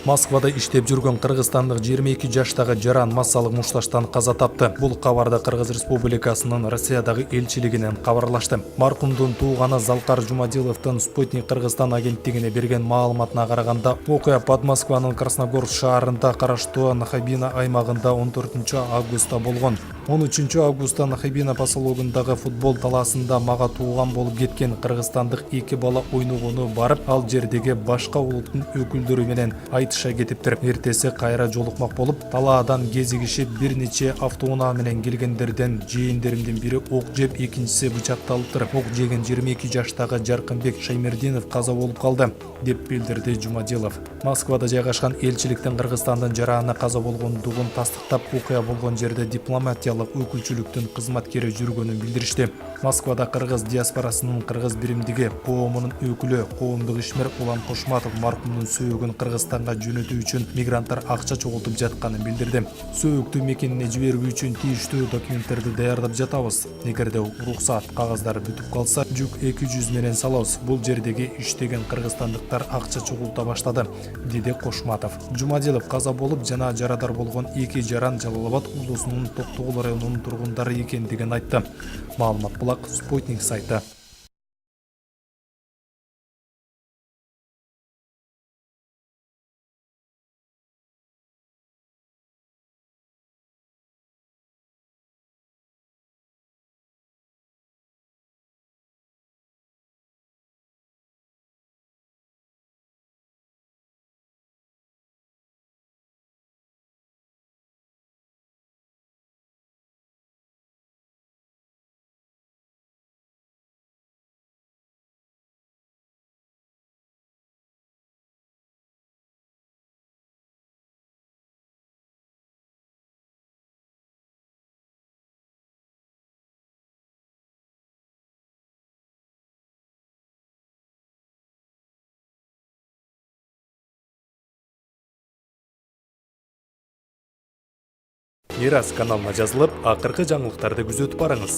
Москвада иштеп жүргөн кыргызстандык 22 жаштагы жаран массалык мушташтан каза тапты. Бул кабарды Кыргыз Республикасынын Россиядагы элчилигинен кабарлашты. Маркумдун тууганы Залкар Жумадиловдун Спутник Кыргызстан агенттигине берген маалыматына караганда, окуя Подмоскванын Красногорск шаарында караштуу Нахабино аймагында 14 августта болгон. 13 августта Нахабино поселогундагы футбол талаасында мага тууган болуп кеткен кыргызстандык 2 бала ойногону барып, ал жердеги башка улуттун өкүлдөрү менен айтыша кетиптир. Эртеси кайра жолукмак болуп, талаадан кезигишип бир нече автоунаа менен келгендерден жээндеримдин бири ок жеп, экинчиси бычакталыптыр. Ок жеген 22 жаштагы Жаркынбек Шаймердинов каза болуп калды, деп билдирди Жумадилов. Москвада жайгашкан элчиликтин Кыргызстандын жараны каза болгондугун тастыктап, окуя болгон жерде дипломатиялык өкүлчүлүктүн кызматкери жүргөнүн билдиришти. Москвада кыргыз диаспорасынын кыргыз биримдиги коомунун өкүлү коомдук ишмер Улан Кошматов маркумдун сөөгүн Кыргызстанга жөнөтүү үчүн мигранттар акча чогултуп жатканын билдирди. Сөөктү мекенине жиберүү үчүн тийиштүү документтерди даярдап жатабыз. Эгерде уруксат кагаздары бүтүп калса, жүк 200 менен салабыз. Бул жердеги иштеген кыргызстандыктар акча чогулта баштады, деди Кошматов. Жумадилов каза болуп жана жарадар болгон 2 жаран Жалал Абад облусунун Токтогул районунун тургундары экендигин айтты. Маалымат булак Спутник сайты. Мирас каналына жазылып, акыркы жаңылыктарды күзөтүп барыңыз.